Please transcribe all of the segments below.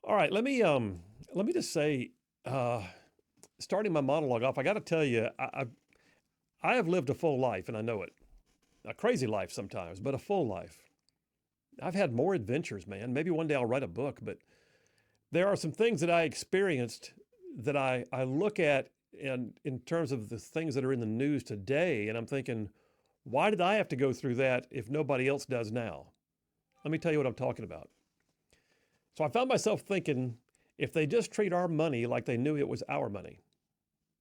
All right, let me just say, starting my monologue off, I got to tell you, I have lived a full life, and I know it. A crazy life sometimes, but a full life. I've had more adventures, man. Maybe one day I'll write a book, but there are some things that I experienced that I look at in terms of the things that are in the news today, and I'm thinking, why did I have to go through that if nobody else does now? Let me tell you what I'm talking about. So I found myself thinking, if they just treat our money like they knew it was our money,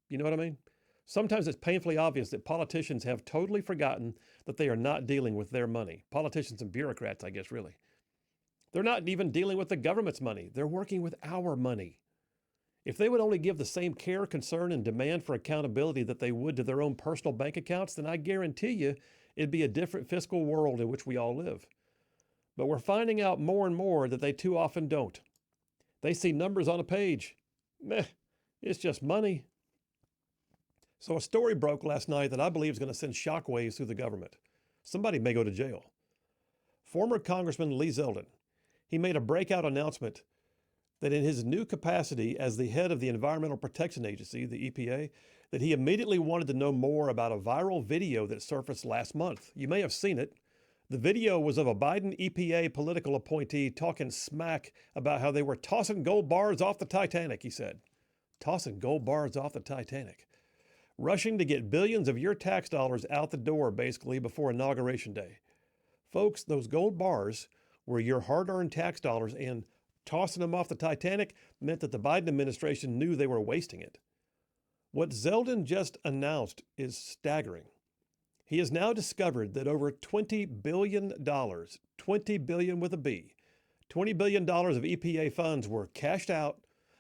you know what I mean? Sometimes it's painfully obvious that politicians have totally forgotten that they are not dealing with their money. Politicians and bureaucrats, I guess, really. They're not even dealing with the government's money. They're working with our money. If they would only give the same care, concern, and demand for accountability that they would to their own personal bank accounts, then I guarantee you it'd be a different fiscal world in which we all live. But we're finding out more and more that they too often don't. They see numbers on a page. Meh, it's just money. So a story broke last night that I believe is going to send shockwaves through the government. Somebody may go to jail. Former Congressman Lee Zeldin, he made a breakout announcement that in his new capacity as the head of the Environmental Protection Agency, the EPA, that he immediately wanted to know more about a viral video that surfaced last month. You may have seen it. The video was of a Biden EPA political appointee talking smack about how they were tossing gold bars off the Titanic, he said. Tossing gold bars off the Titanic. Rushing to get billions of your tax dollars out the door, basically, before Inauguration Day. Folks, those gold bars were your hard-earned tax dollars, and tossing them off the Titanic meant that the Biden administration knew they were wasting it. What Zeldin just announced is staggering. He has now discovered that over $20 billion, $20 billion with a B, $20 billion of EPA funds were cashed out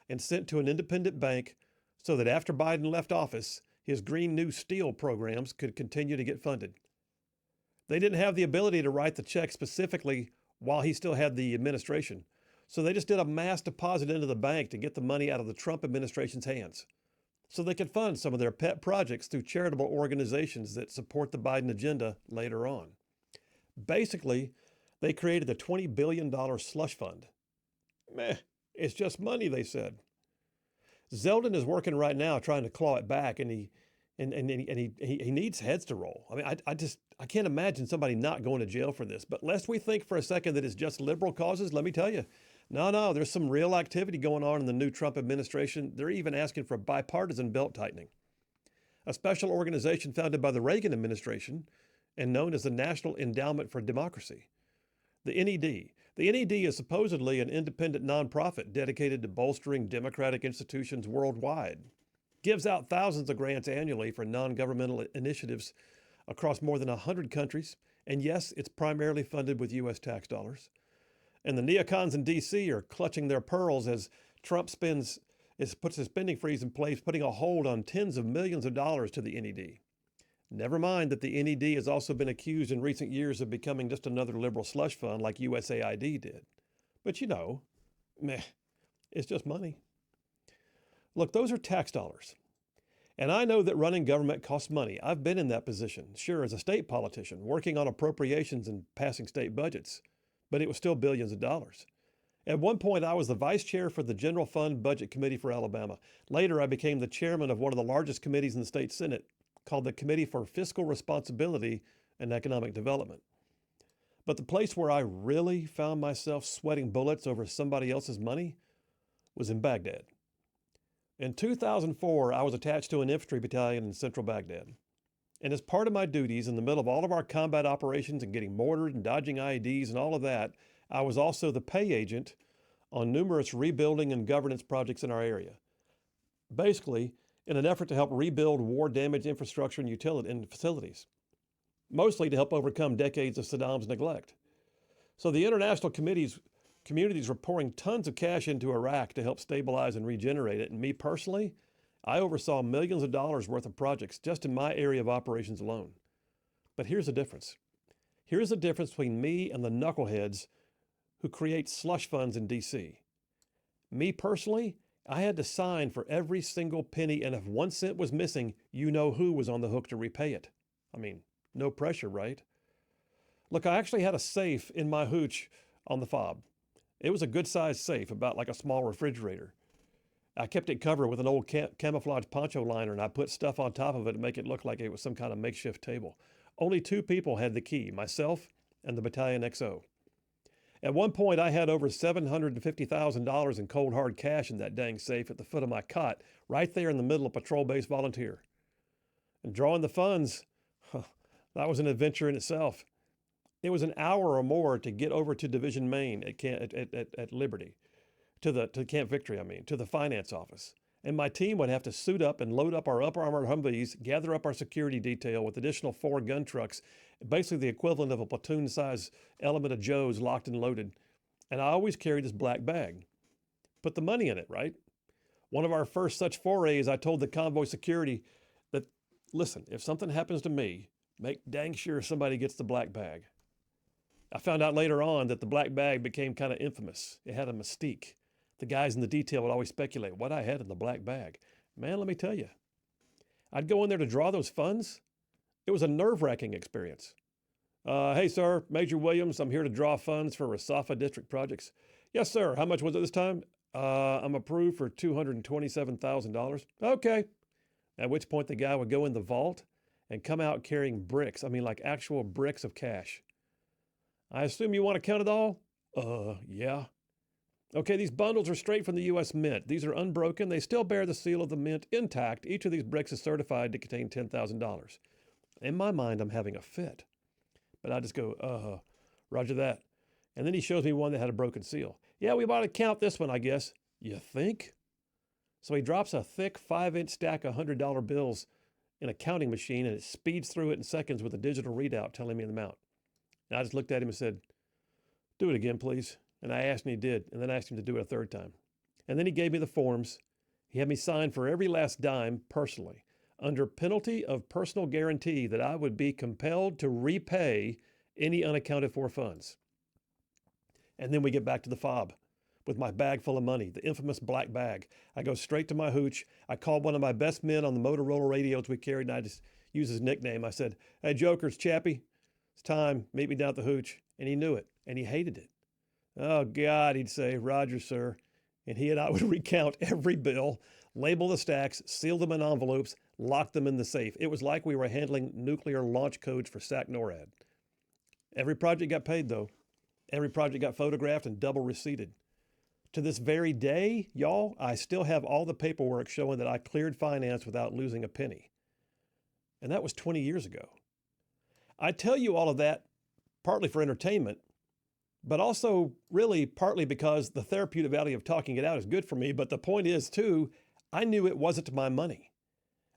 and sent to an independent bank so that after Biden left office, his Green New Steel programs could continue to get funded. They didn't have the ability to write the check specifically while he still had the administration, so they just did a mass deposit into the bank to get the money out of the Trump administration's hands, so they could fund some of their pet projects through charitable organizations that support the Biden agenda later on. Basically, they created a $20 billion slush fund. Meh, it's just money, they said. Zeldin is working right now trying to claw it back, and he needs heads to roll. I mean, I can't imagine somebody not going to jail for this. But lest we think for a second that it's just liberal causes, let me tell you, no, there's some real activity going on in the new Trump administration. They're even asking for bipartisan belt tightening. A special organization founded by the Reagan administration and known as the National Endowment for Democracy, the NED. The NED is supposedly an independent nonprofit dedicated to bolstering democratic institutions worldwide. Gives out thousands of grants annually for non-governmental initiatives across more than 100 countries. And yes, it's primarily funded with U.S. tax dollars. And the neocons in D.C. are clutching their pearls as Trump puts a spending freeze in place, putting a hold on tens of millions of dollars to the NED. Never mind that the NED has also been accused in recent years of becoming just another liberal slush fund like USAID did. But you know, meh, it's just money. Look, those are tax dollars. And I know that running government costs money. I've been in that position, sure, as a state politician, working on appropriations and passing state budgets. But it was still billions of dollars. At one point, I was the vice chair for the General Fund Budget Committee for Alabama. Later, I became the chairman of one of the largest committees in the state Senate, called the Committee for Fiscal Responsibility and Economic Development. But the place where I really found myself sweating bullets over somebody else's money was in Baghdad. In 2004, I was attached to an infantry battalion in central Baghdad. And as part of my duties, in the middle of all of our combat operations and getting mortared and dodging IEDs and all of that, I was also the pay agent on numerous rebuilding and governance projects in our area. Basically, in an effort to help rebuild war-damaged infrastructure and facilities, mostly to help overcome decades of Saddam's neglect. So the international communities were pouring tons of cash into Iraq to help stabilize and regenerate it. And me personally, I oversaw millions of dollars worth of projects just in my area of operations alone. But here's the difference. Here's the difference between me and the knuckleheads who create slush funds in D.C. Me personally, I had to sign for every single penny, and if 1 cent was missing, you know who was on the hook to repay it. I mean, no pressure, right? Look, I actually had a safe in my hooch on the fob. It was a good-sized safe, about like a small refrigerator. I kept it covered with an old camouflage poncho liner, and I put stuff on top of it to make it look like it was some kind of makeshift table. Only 2 people had the key, myself and the battalion XO. At one point, I had over $750,000 in cold hard cash in that dang safe at the foot of my cot, right there in the middle of Patrol Base Volunteer. And drawing the funds, that was an adventure in itself. It was an hour or more to get over to Division Main at Liberty, to Camp Victory, to the finance office. And my team would have to suit up and load up our upper armored Humvees, gather up our security detail with additional 4 gun trucks, basically the equivalent of a platoon-size element of Joes locked and loaded. And I always carried this black bag. Put the money in it, right? One of our first such forays, I told the convoy security that, listen, if something happens to me, make dang sure somebody gets the black bag. I found out later on that the black bag became kind of infamous. It had a mystique. The guys in the detail would always speculate what I had in the black bag. Man, let me tell you, I'd go in there to draw those funds. It was a nerve-wracking experience. Hey, sir, Major Williams, I'm here to draw funds for Rasafa district projects. Yes, sir. How much was it this time? I'm approved for $227,000. Okay. At which point the guy would go in the vault and come out carrying bricks. Like actual bricks of cash. I assume you want to count it all? Yeah. Okay, these bundles are straight from the U.S. Mint. These are unbroken. They still bear the seal of the Mint intact. Each of these bricks is certified to contain $10,000. In my mind, I'm having a fit. But I just go, roger that. And then he shows me one that had a broken seal. Yeah, we ought to count this one, I guess. You think? So he drops a thick 5-inch stack of $100 bills in a counting machine, and it speeds through it in seconds with a digital readout telling me the amount. And I just looked at him and said, do it again, please. And I asked him, he did. And then I asked him to do it a third time. And then he gave me the forms. He had me sign for every last dime personally, under penalty of personal guarantee that I would be compelled to repay any unaccounted for funds. And then we get back to the fob with my bag full of money, the infamous black bag. I go straight to my hooch. I called one of my best men on the Motorola radios we carried, and I just used his nickname. I said, hey, Jokers, Chappie, it's time. Meet me down at the hooch. And he knew it, and he hated it. Oh, God, he'd say, Roger, sir. And he and I would recount every bill, label the stacks, seal them in envelopes, lock them in the safe. It was like we were handling nuclear launch codes for SAC-NORAD. Every project got paid, though. Every project got photographed and double receipted. To this very day, y'all, I still have all the paperwork showing that I cleared finance without losing a penny. And that was 20 years ago. I tell you all of that partly for entertainment, but also really partly because the therapeutic value of talking it out is good for me. But the point is, too, I knew it wasn't my money.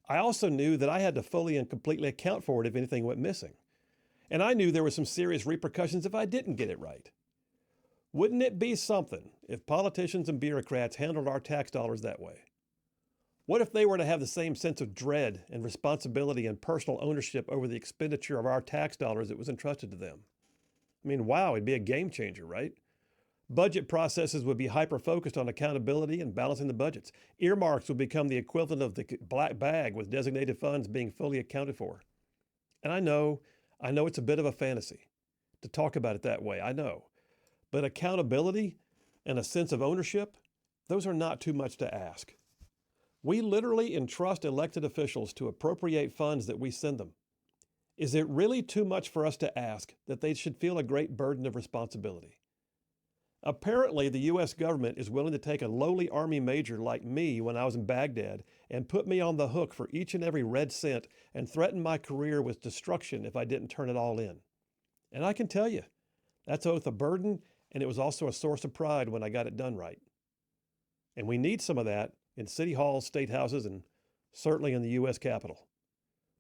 I also knew that I had to fully and completely account for it if anything went missing. And I knew there were some serious repercussions if I didn't get it right. Wouldn't it be something if politicians and bureaucrats handled our tax dollars that way? What if they were to have the same sense of dread and responsibility and personal ownership over the expenditure of our tax dollars that was entrusted to them? Wow, it'd be a game changer, right? Budget processes would be hyper-focused on accountability and balancing the budgets. Earmarks would become the equivalent of the black bag with designated funds being fully accounted for. And I know it's a bit of a fantasy to talk about it that way, I know. But accountability and a sense of ownership, those are not too much to ask. We literally entrust elected officials to appropriate funds that we send them. Is it really too much for us to ask that they should feel a great burden of responsibility? Apparently, the U.S. government is willing to take a lowly Army major like me when I was in Baghdad and put me on the hook for each and every red cent and threaten my career with destruction if I didn't turn it all in. And I can tell you, that's both a burden and it was also a source of pride when I got it done right. And we need some of that in city halls, state houses, and certainly in the U.S. Capitol.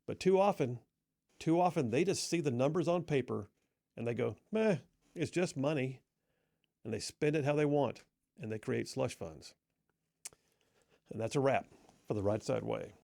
But too often they just see the numbers on paper and they go, meh, it's just money. And they spend it how they want and they create slush funds. And that's a wrap for the Right Side Way.